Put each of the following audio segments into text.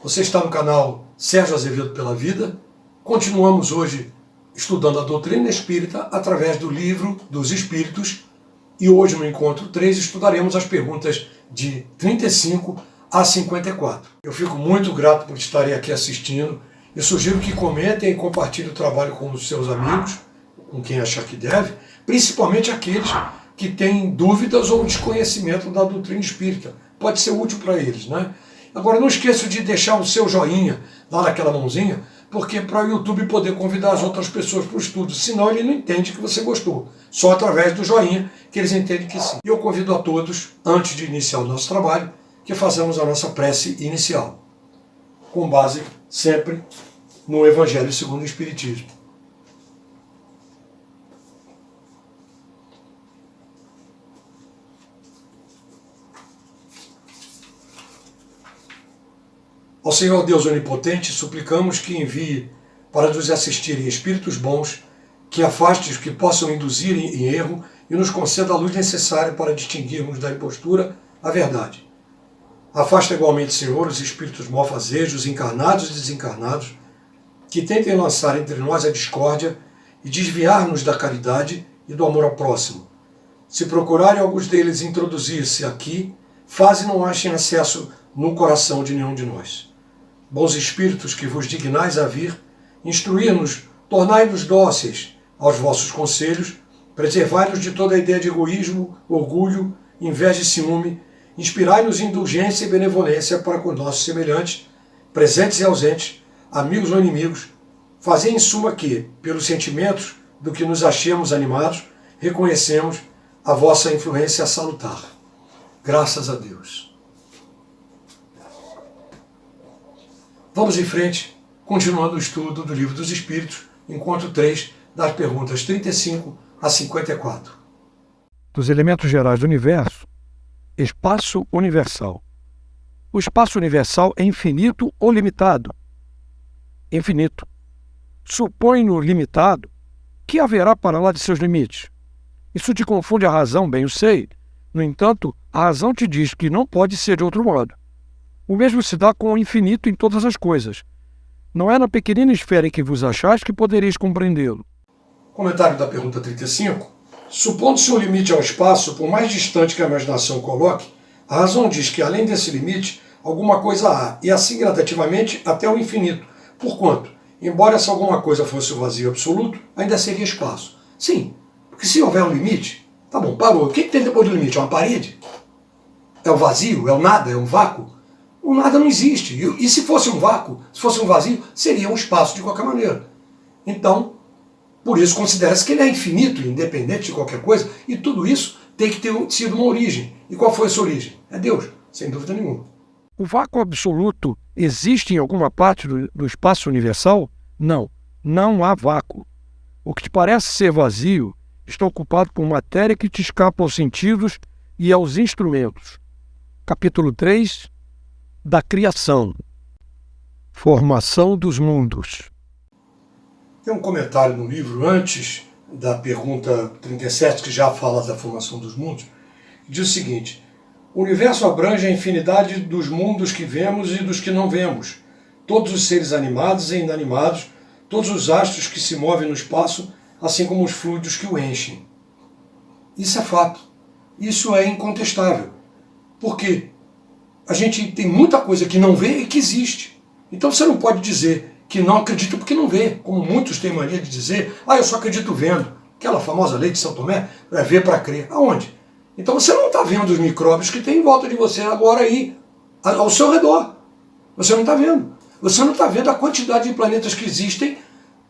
Você está no canal Sérgio Azevedo pela Vida. Continuamos hoje estudando a doutrina espírita através do Livro dos Espíritos e hoje no encontro 3 estudaremos as perguntas de 35 a 54. Eu fico muito grato por estarem aqui assistindo e sugiro que comentem e compartilhem o trabalho com os seus amigos, com quem achar que deve, principalmente aqueles que têm dúvidas ou desconhecimento da doutrina espírita. Pode ser útil para eles, né? Agora, não esqueça de deixar o seu joinha lá naquela mãozinha, porque para o YouTube poder convidar as outras pessoas para o estudo, senão ele não entende que você gostou. Só através do joinha que eles entendem que sim. E eu convido a todos, antes de iniciar o nosso trabalho, que façamos a nossa prece inicial, com base sempre no Evangelho segundo o Espiritismo. Ao Senhor Deus Onipotente, suplicamos que envie para nos assistirem espíritos bons, que afaste os que possam induzir em erro e nos conceda a luz necessária para distinguirmos da impostura a verdade. Afasta igualmente, Senhor, os espíritos malfazejos, encarnados e desencarnados, que tentem lançar entre nós a discórdia e desviar-nos da caridade e do amor ao próximo. Se procurarem alguns deles introduzir-se aqui, faze não achem acesso no coração de nenhum de nós. Bons espíritos que vos dignais a vir, instruir-nos, tornai-nos dóceis aos vossos conselhos, preservai-nos de toda a ideia de egoísmo, orgulho, inveja e ciúme, inspirai-nos indulgência e benevolência para com nossos semelhantes, presentes e ausentes, amigos ou inimigos, fazei em suma que, pelos sentimentos do que nos achemos animados, reconhecemos a vossa influência salutar. Graças a Deus. Vamos em frente, continuando o estudo do Livro dos Espíritos, encontro 3, das perguntas 35 a 54. Dos elementos gerais do universo, espaço universal. O espaço universal é infinito ou limitado? Infinito. Supõe-no limitado, que haverá para lá de seus limites? Isso te confunde a razão, bem o sei. No entanto, a razão te diz que não pode ser de outro modo. O mesmo se dá com o infinito em todas as coisas. Não é na pequenina esfera em que vos achais que podereis compreendê-lo. Comentário da pergunta 35. Supondo-se um limite ao espaço, por mais distante que a imaginação coloque, a razão diz que além desse limite, alguma coisa há, e assim gradativamente até o infinito. Porquanto, embora essa alguma coisa fosse o vazio absoluto, ainda seria espaço. Sim, porque se houver um limite, tá bom, parou. O que tem depois do limite? É uma parede? É o vazio? É o nada? É um vácuo? O nada não existe. E se fosse um vácuo, se fosse um vazio, seria um espaço de qualquer maneira. Então, por isso considera-se que ele é infinito, independente de qualquer coisa, e tudo isso tem que ter sido uma origem. E qual foi essa origem? É Deus, sem dúvida nenhuma. O vácuo absoluto existe em alguma parte do espaço universal? Não, não há vácuo. O que te parece ser vazio está ocupado por matéria que te escapa aos sentidos e aos instrumentos. Capítulo 3 da criação. Formação dos mundos. Tem um comentário no livro antes da pergunta 37, que já fala da formação dos mundos, que diz o seguinte: o universo abrange a infinidade dos mundos que vemos e dos que não vemos, todos os seres animados e inanimados, todos os astros que se movem no espaço, assim como os fluidos que o enchem. Isso é fato. Isso é incontestável. Por quê? A gente tem muita coisa que não vê e que existe. Então você não pode dizer que não acredita porque não vê, como muitos têm mania de dizer, eu só acredito vendo. Aquela famosa lei de São Tomé, é ver para crer. Aonde? Então você não está vendo os micróbios que tem em volta de você agora aí, ao seu redor. Você não está vendo. Você não está vendo a quantidade de planetas que existem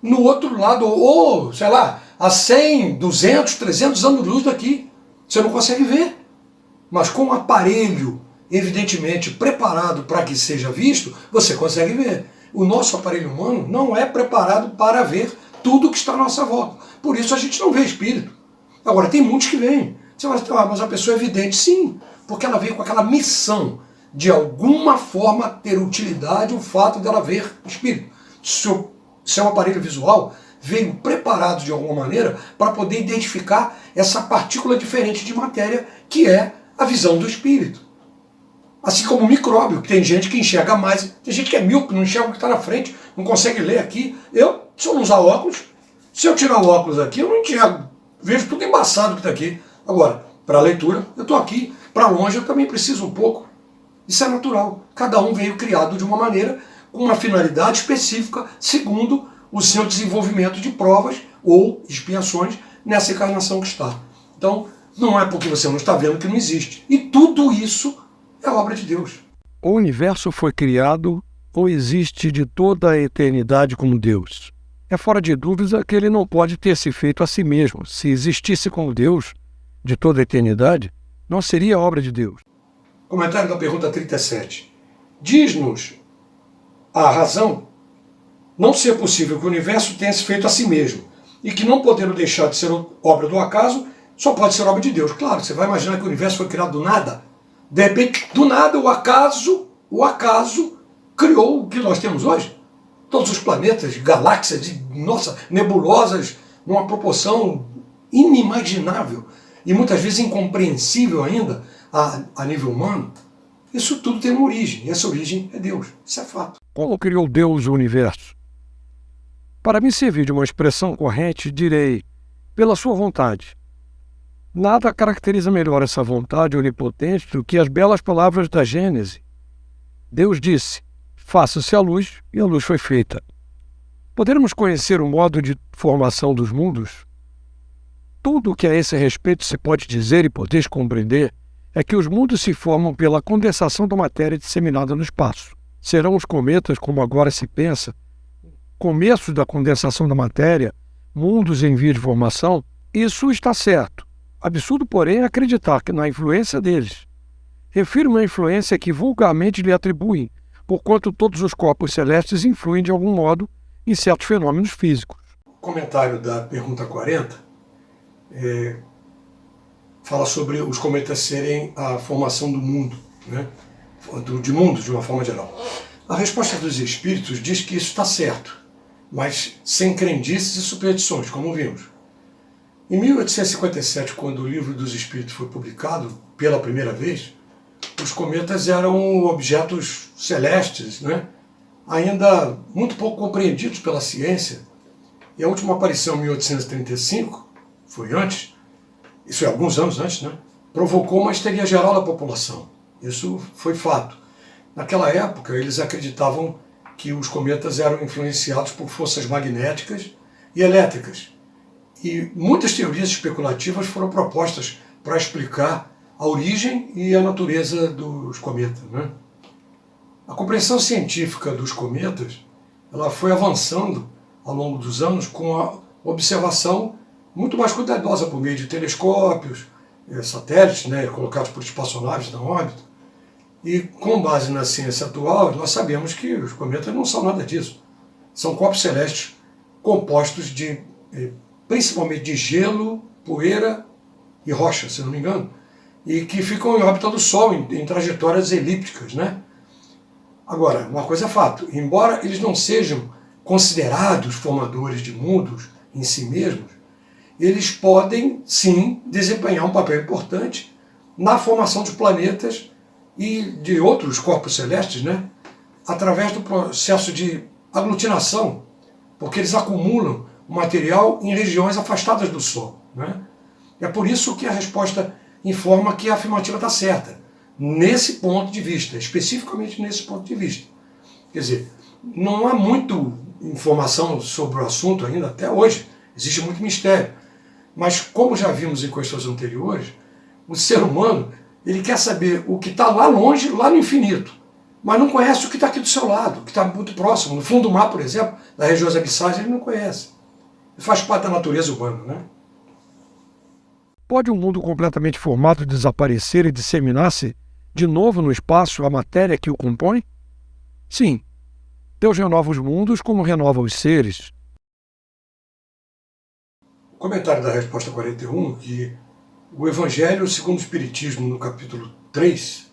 no outro lado, ou, sei lá, a 100, 200, 300 anos-luz daqui. Você não consegue ver. Mas com um aparelho evidentemente preparado para que seja visto, você consegue ver. O nosso aparelho humano não é preparado para ver tudo que está à nossa volta. Por isso a gente não vê espírito. Agora, tem muitos que veem. Você vai dizer, mas a pessoa é evidente. Sim, porque ela veio com aquela missão de alguma forma ter utilidade o fato dela ver espírito. Seu aparelho visual veio preparado de alguma maneira para poder identificar essa partícula diferente de matéria que é a visão do espírito. Assim como o micróbio, que tem gente que enxerga mais, tem gente que é míope, não enxerga o que está na frente, não consegue ler aqui. Se eu não usar óculos, se eu tirar o óculos aqui, eu não enxergo. Vejo tudo embaçado que está aqui. Agora, para a leitura, eu estou aqui. Para longe, eu também preciso um pouco. Isso é natural. Cada um veio criado de uma maneira, com uma finalidade específica, segundo o seu desenvolvimento de provas ou expiações nessa encarnação que está. Então, não é porque você não está vendo que não existe. E tudo isso é obra de Deus. O universo foi criado ou existe de toda a eternidade como Deus. É fora de dúvida que ele não pode ter se feito a si mesmo. Se existisse como Deus, de toda a eternidade, não seria obra de Deus. Comentário da pergunta 37. Diz-nos a razão não ser possível que o universo tenha se feito a si mesmo e que não podendo deixar de ser obra do acaso, só pode ser obra de Deus. Claro, você vai imaginar que o universo foi criado do nada. De repente, do nada, o acaso criou o que nós temos hoje. Todos os planetas, galáxias, nebulosas, numa proporção inimaginável e muitas vezes incompreensível ainda a nível humano. Isso tudo tem uma origem, e essa origem é Deus. Isso é fato. Como criou Deus o universo? Para me servir de uma expressão corrente, direi, pela sua vontade. Nada caracteriza melhor essa vontade onipotente do que as belas palavras da Gênese. Deus disse, faça-se a luz, e a luz foi feita. Poderemos conhecer o modo de formação dos mundos? Tudo o que a esse respeito se pode dizer e podeis compreender é que os mundos se formam pela condensação da matéria disseminada no espaço. Serão os cometas, como agora se pensa, começos da condensação da matéria, mundos em via de formação? Isso está certo. Absurdo, porém, é acreditar que na influência deles. Refiro-me à influência que vulgarmente lhe atribuem, porquanto todos os corpos celestes influem de algum modo em certos fenômenos físicos. O comentário da pergunta 40 fala sobre os cometas serem a formação do mundo, né? De mundo de uma forma geral. A resposta dos espíritos diz que isso está certo, mas sem crendices e superstições, como vimos. Em 1857, quando o Livro dos Espíritos foi publicado pela primeira vez, os cometas eram objetos celestes, né? Ainda muito pouco compreendidos pela ciência. E a última aparição, em 1835, foi antes, isso é alguns anos antes, né? Provocou uma histeria geral da população. Isso foi fato. Naquela época, eles acreditavam que os cometas eram influenciados por forças magnéticas e elétricas. E muitas teorias especulativas foram propostas para explicar a origem e a natureza dos cometas, né? A compreensão científica dos cometas ela foi avançando ao longo dos anos com a observação muito mais cuidadosa por meio de telescópios, satélites, né, colocados por espaçonaves na órbita. E com base na ciência atual, nós sabemos que os cometas não são nada disso. São corpos celestes compostos principalmente de gelo, poeira e rocha, se não me engano, e que ficam em órbita do Sol, em trajetórias elípticas, né? Agora, uma coisa é fato, embora eles não sejam considerados formadores de mundos em si mesmos, eles podem, sim, desempenhar um papel importante na formação dos planetas e de outros corpos celestes, né? Através do processo de aglutinação, porque eles acumulam material em regiões afastadas do Sol, né? É por isso que a resposta informa que a afirmativa está certa, nesse ponto de vista, especificamente nesse ponto de vista. Quer dizer, não há muita informação sobre o assunto ainda até hoje, existe muito mistério. Mas como já vimos em questões anteriores, o ser humano ele quer saber o que está lá longe, lá no infinito, mas não conhece o que está aqui do seu lado, que está muito próximo. No fundo do mar, por exemplo, das regiões abissais, ele não conhece. Faz parte da natureza humana, né? Pode um mundo completamente formado desaparecer e disseminar-se de novo no espaço a matéria que o compõe? Sim. Deus renova os mundos como renova os seres. O comentário da resposta 41, que o Evangelho segundo o Espiritismo, no capítulo 3,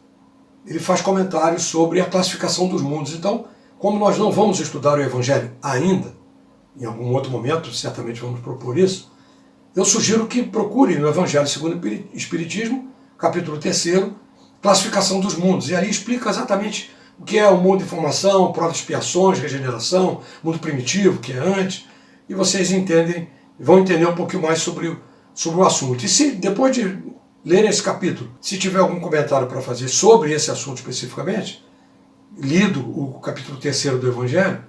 ele faz comentários sobre a classificação dos mundos. Então, como nós não vamos estudar o Evangelho ainda, em algum outro momento, certamente vamos propor isso, eu sugiro que procure no Evangelho segundo o Espiritismo, capítulo 3, classificação dos mundos. E ali explica exatamente o que é o mundo de formação, prova de expiações, regeneração, mundo primitivo, que é antes, e vocês vão entender um pouquinho mais sobre o assunto. E se depois de lerem esse capítulo, se tiver algum comentário para fazer sobre esse assunto especificamente, lido o capítulo 3º do Evangelho,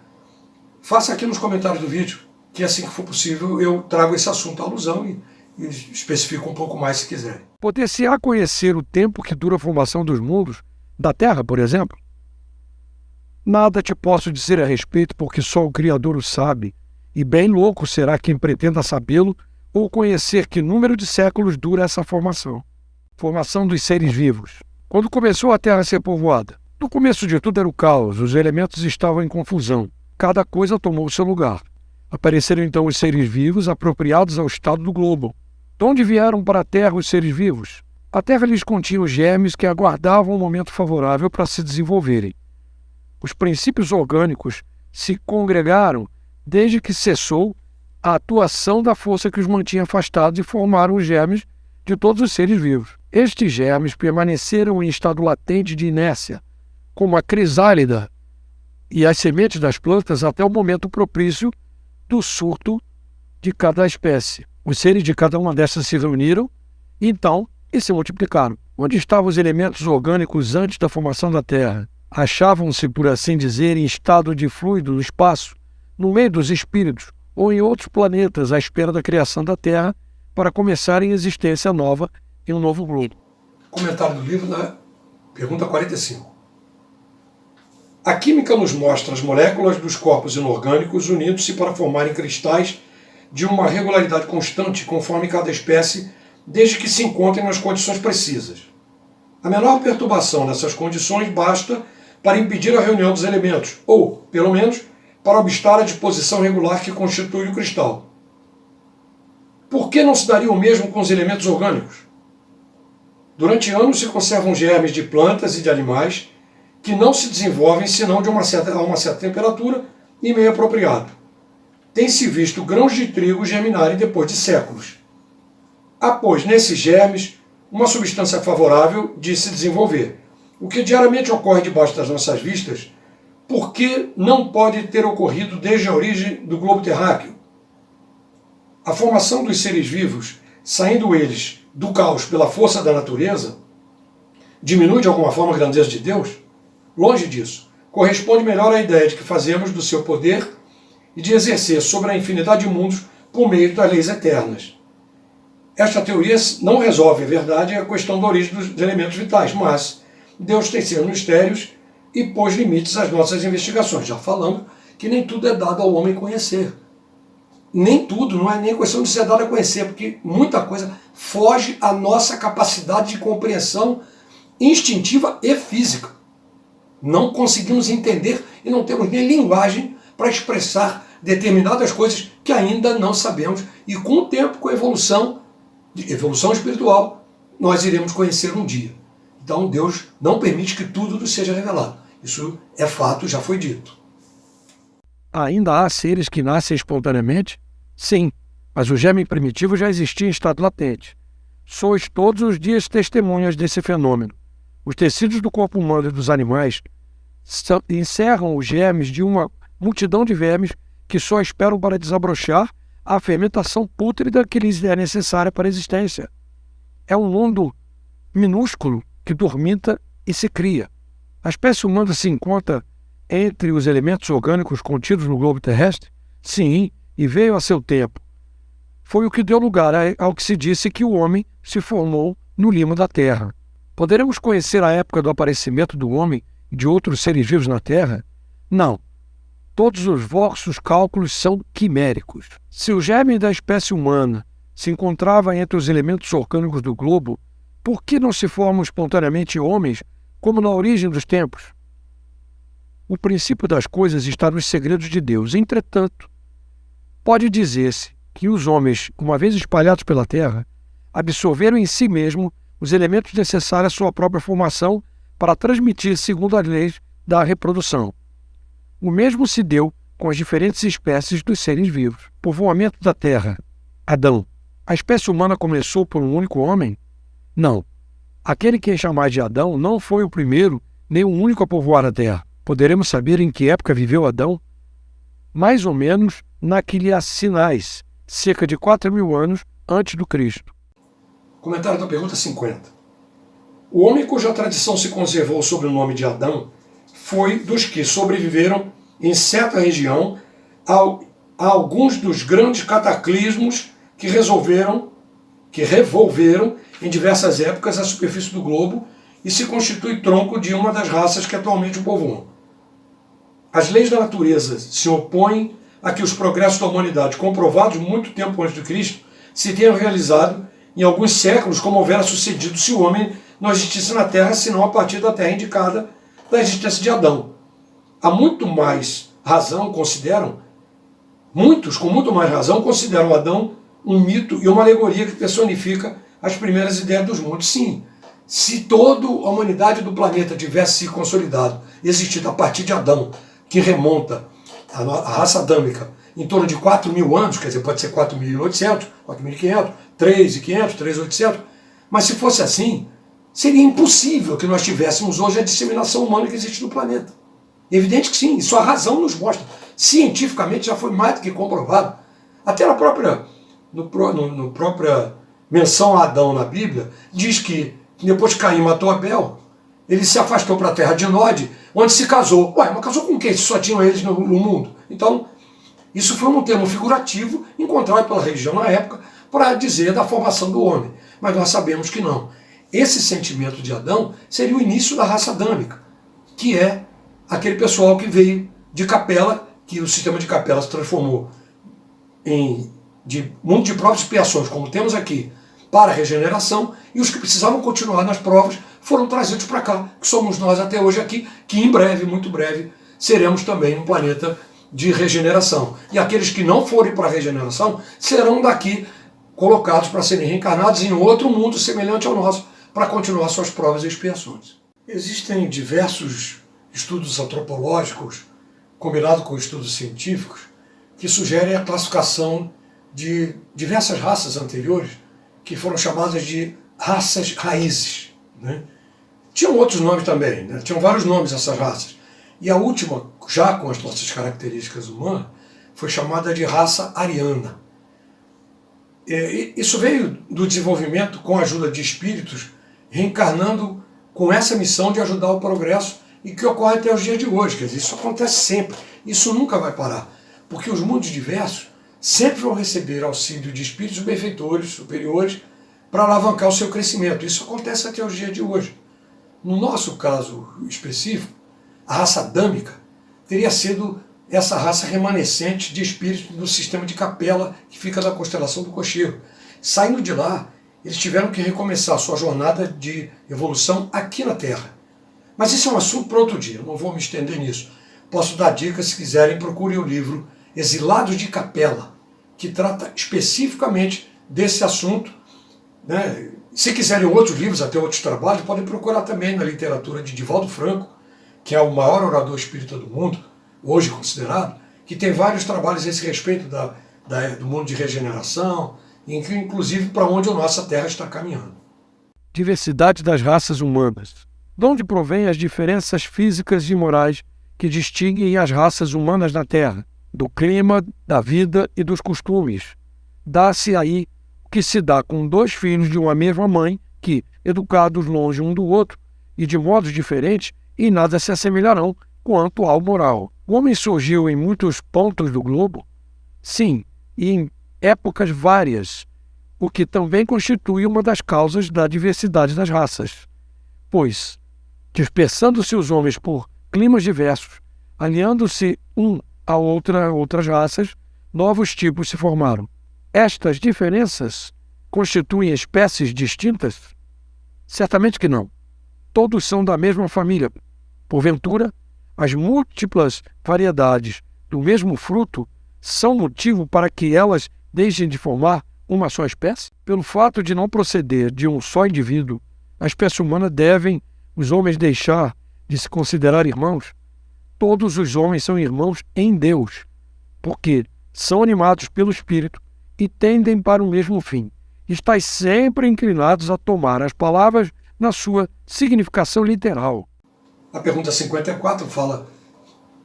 faça aqui nos comentários do vídeo, que assim que for possível eu trago esse assunto à alusão e especifico um pouco mais se quiserem. Poder-se-á conhecer o tempo que dura a formação dos mundos, da Terra, por exemplo? Nada te posso dizer a respeito, porque só o Criador o sabe, e bem louco será quem pretenda sabê-lo ou conhecer que número de séculos dura essa formação. Formação dos seres vivos. Quando começou a Terra a ser povoada, no começo de tudo era o caos, os elementos estavam em confusão, cada coisa tomou o seu lugar. Apareceram então os seres vivos apropriados ao estado do globo. De onde vieram para a Terra os seres vivos? A Terra lhes continha os germes que aguardavam um momento favorável para se desenvolverem. Os princípios orgânicos se congregaram desde que cessou a atuação da força que os mantinha afastados e formaram os germes de todos os seres vivos. Estes germes permaneceram em estado latente de inércia, como a crisálida e as sementes das plantas, até o momento propício do surto de cada espécie. Os seres de cada uma dessas se reuniram, então, e se multiplicaram. Onde estavam os elementos orgânicos antes da formação da Terra? Achavam-se, por assim dizer, em estado de fluido no espaço, no meio dos espíritos, ou em outros planetas à espera da criação da Terra para começarem existência nova em um novo globo. Comentário do livro na pergunta 45. A química nos mostra as moléculas dos corpos inorgânicos unindo-se para formarem cristais de uma regularidade constante conforme cada espécie, desde que se encontrem nas condições precisas. A menor perturbação nessas condições basta para impedir a reunião dos elementos, ou, pelo menos, para obstar a disposição regular que constitui o cristal. Por que não se daria o mesmo com os elementos orgânicos? Durante anos se conservam germes de plantas e de animais que não se desenvolvem senão a uma certa temperatura e meio apropriado. Tem-se visto grãos de trigo germinarem depois de séculos. Há, pois, nesses germes, uma substância favorável de se desenvolver. O que diariamente ocorre debaixo das nossas vistas, por que não pode ter ocorrido desde a origem do globo terráqueo? A formação dos seres vivos, saindo eles do caos pela força da natureza, diminui de alguma forma a grandeza de Deus? Longe disso. Corresponde melhor à ideia de que fazemos do seu poder e de exercer sobre a infinidade de mundos por meio das leis eternas. Esta teoria não resolve, é verdade, a questão da origem dos elementos vitais, mas Deus tem seus mistérios e pôs limites às nossas investigações. Já falando que nem tudo é dado ao homem conhecer. Nem tudo, não é nem questão de ser dado a conhecer, porque muita coisa foge à nossa capacidade de compreensão instintiva e física. Não conseguimos entender e não temos nem linguagem para expressar determinadas coisas que ainda não sabemos. E com o tempo, com a evolução espiritual, nós iremos conhecer um dia. Então Deus não permite que tudo nos seja revelado. Isso é fato, já foi dito. Ainda há seres que nascem espontaneamente? Sim, mas o germe primitivo já existia em estado latente. Sois todos os dias testemunhas desse fenômeno. Os tecidos do corpo humano e dos animais encerram os germes de uma multidão de vermes que só esperam para desabrochar a fermentação pútrida que lhes é necessária para a existência. É um mundo minúsculo que dormita e se cria. A espécie humana se encontra entre os elementos orgânicos contidos no globo terrestre? Sim, e veio a seu tempo. Foi o que deu lugar ao que se disse que o homem se formou no limo da terra. Poderemos conhecer a época do aparecimento do homem e de outros seres vivos na Terra? Não. Todos os vossos cálculos são quiméricos. Se o germe da espécie humana se encontrava entre os elementos orgânicos do globo, por que não se formam espontaneamente homens, como na origem dos tempos? O princípio das coisas está nos segredos de Deus. Entretanto, pode dizer-se que os homens, uma vez espalhados pela terra, absorveram em si mesmo os elementos necessários à sua própria formação para transmitir segundo as leis da reprodução. O mesmo se deu com as diferentes espécies dos seres vivos. Povoamento da terra. Adão. A espécie humana começou por um único homem? Não. Aquele que é chamado de Adão não foi o primeiro nem o único a povoar a terra. Poderemos saber em que época viveu Adão? Mais ou menos naqueles sinais, cerca de 4.000 anos antes do Cristo. Comentário da pergunta 50. O homem cuja tradição se conservou sob o nome de Adão foi dos que sobreviveram em certa região a alguns dos grandes cataclismos que revolveram em diversas épocas a superfície do globo e se constitui tronco de uma das raças que atualmente o povoam. As leis da natureza se opõem a que os progressos da humanidade, comprovados muito tempo antes de Cristo, se tenham realizado em alguns séculos como houvera sucedido se o homem não existisse na Terra, senão a partir da Terra indicada da existência de Adão. Há muito mais razão, muitos com muito mais razão, consideram Adão um mito e uma alegoria que personifica as primeiras ideias dos mundos. Sim, se toda a humanidade do planeta tivesse se consolidado, existido a partir de Adão, que remonta a raça adâmica em torno de 4.000 anos, quer dizer, pode ser 4.800, 4.500, 3.500, 3.800, mas se fosse assim, seria impossível que nós tivéssemos hoje a disseminação humana que existe no planeta. Evidente que sim, isso a razão nos mostra. Cientificamente já foi mais do que comprovado. Até na própria menção a Adão na Bíblia, diz que depois que Caim matou Abel, ele se afastou para a terra de Nod, onde se casou. Ué, mas casou com quem? Se só tinham eles no mundo. Então, isso foi um termo figurativo encontrado pela religião na época para dizer da formação do homem. Mas nós sabemos que não. Esse sentimento de Adão seria o início da raça adâmica, que é aquele pessoal que veio de Capela, que o sistema de Capela se transformou de mundo de provas e expiações, como temos aqui, para a regeneração, e os que precisavam continuar nas provas foram trazidos para cá, que somos nós até hoje aqui, que em breve, muito breve, seremos também um planeta de regeneração. E aqueles que não forem para a regeneração serão daqui colocados para serem reencarnados em outro mundo semelhante ao nosso, para continuar suas provas e expiações. Existem diversos estudos antropológicos, combinados com estudos científicos, que sugerem a classificação de diversas raças anteriores, que foram chamadas de raças raízes, né? Tinham outros nomes também, né? Tinham vários nomes essas raças. E a última, já com as nossas características humanas, foi chamada de raça ariana. Isso veio do desenvolvimento com a ajuda de espíritos, reencarnando com essa missão de ajudar o progresso e que ocorre até os dias de hoje. Quer dizer, isso acontece sempre, isso nunca vai parar, porque os mundos diversos sempre vão receber auxílio de espíritos benfeitores, superiores, para alavancar o seu crescimento. Isso acontece até os dias de hoje. No nosso caso específico, a raça adâmica teria sido essa raça remanescente de espíritos do sistema de Capela, que fica na constelação do Cocheiro. Saindo de lá, eles tiveram que recomeçar a sua jornada de evolução aqui na Terra. Mas isso é um assunto para outro dia, não vou me estender nisso. Posso dar dicas, se quiserem, procurem o livro Exilados de Capela, que trata especificamente desse assunto, né? Se quiserem outros livros, até outros trabalhos, podem procurar também na literatura de Divaldo Franco, que é o maior orador espírita do mundo, hoje considerado, que tem vários trabalhos a esse respeito do mundo de regeneração, inclusive para onde a nossa Terra está caminhando. Diversidade das raças humanas. De onde provém as diferenças físicas e morais que distinguem as raças humanas na Terra? Do clima, da vida e dos costumes. Dá-se aí o que se dá com dois filhos de uma mesma mãe que, educados longe um do outro e de modos diferentes, em nada se assemelharão quanto ao moral. O homem surgiu em muitos pontos do globo? Sim, e em épocas várias, o que também constitui uma das causas da diversidade das raças. Pois, dispersando-se os homens por climas diversos, alinhando-se a outras raças, novos tipos se formaram. Estas diferenças constituem espécies distintas? Certamente que não. Todos são da mesma família. Porventura, as múltiplas variedades do mesmo fruto são motivo para que elas deixem de formar uma só espécie? Pelo fato de não proceder de um só indivíduo, a espécie humana devem os homens deixar de se considerar irmãos? Todos os homens são irmãos em Deus, porque são animados pelo Espírito e tendem para o mesmo fim. Estais sempre inclinados a tomar as palavras na sua significação literal. A pergunta 54 fala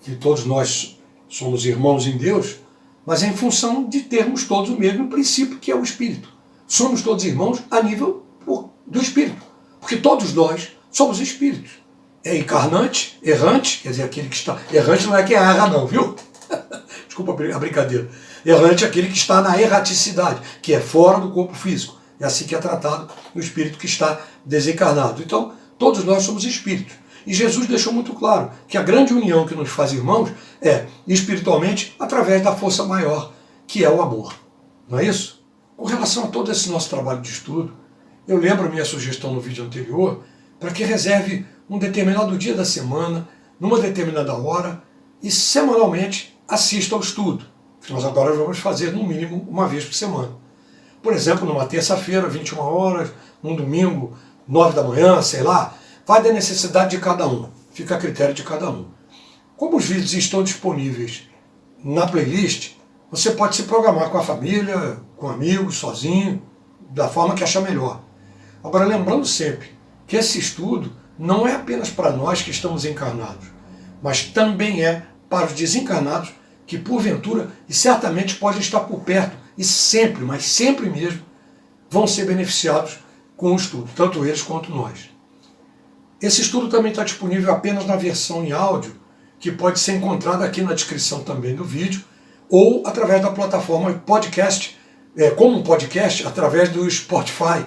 que todos nós somos irmãos em Deus, mas é em função de termos todos o mesmo princípio, que é o Espírito. Somos todos irmãos a nível do Espírito, porque todos nós somos espíritos. É encarnante, errante, quer dizer, aquele que está... Errante não é que erra não, viu? Desculpa a brincadeira. Errante é aquele que está na erraticidade, que é fora do corpo físico. É assim que é tratado o espírito que está desencarnado. Então, todos nós somos espíritos. E Jesus deixou muito claro que a grande união que nos faz irmãos é, espiritualmente, através da força maior, que é o amor. Não é isso? Com relação a todo esse nosso trabalho de estudo, eu lembro a minha sugestão no vídeo anterior para que reserve um determinado dia da semana, numa determinada hora, e semanalmente assista ao estudo, que nós agora vamos fazer no mínimo uma vez por semana. Por exemplo, numa terça-feira, 21 horas, num domingo, 9 da manhã, sei lá, vai da necessidade de cada um, fica a critério de cada um. Como os vídeos estão disponíveis na playlist, você pode se programar com a família, com amigos, sozinho, da forma que achar melhor. Agora, lembrando sempre que esse estudo não é apenas para nós que estamos encarnados, mas também é para os desencarnados que, porventura, e certamente podem estar por perto, e sempre, mas sempre mesmo, vão ser beneficiados com o estudo, tanto eles quanto nós. Esse estudo também está disponível apenas na versão em áudio, que pode ser encontrada aqui na descrição também do vídeo, ou através da plataforma podcast, como um podcast, através do Spotify.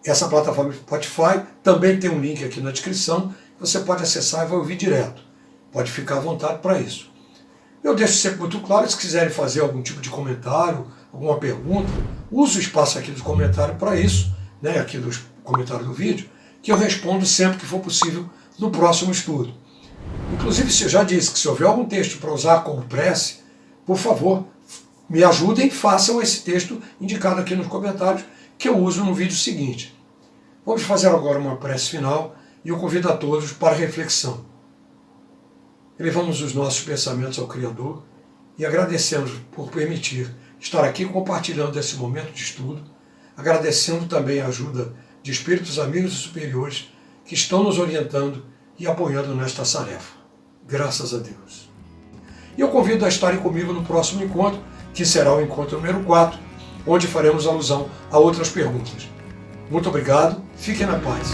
Essa plataforma Spotify também tem um link aqui na descrição, você pode acessar e vai ouvir direto. Pode ficar à vontade para isso. Eu deixo sempre muito claro, se quiserem fazer algum tipo de comentário, alguma pergunta, use o espaço aqui do comentário para isso, né, aqui dos comentários do vídeo, que eu respondo sempre que for possível no próximo estudo. Inclusive, se eu já disse que se houver algum texto para usar como prece, por favor, me ajudem e façam esse texto indicado aqui nos comentários, que eu uso no vídeo seguinte. Vamos fazer agora uma prece final e eu convido a todos para reflexão. Elevamos os nossos pensamentos ao Criador e agradecemos por permitir estar aqui compartilhando esse momento de estudo, agradecendo também a ajuda de espíritos amigos e superiores que estão nos orientando e apoiando nesta tarefa. Graças a Deus. E eu convido a estarem comigo no próximo encontro, que será o encontro número 4, onde faremos alusão a outras perguntas. Muito obrigado, fiquem na paz.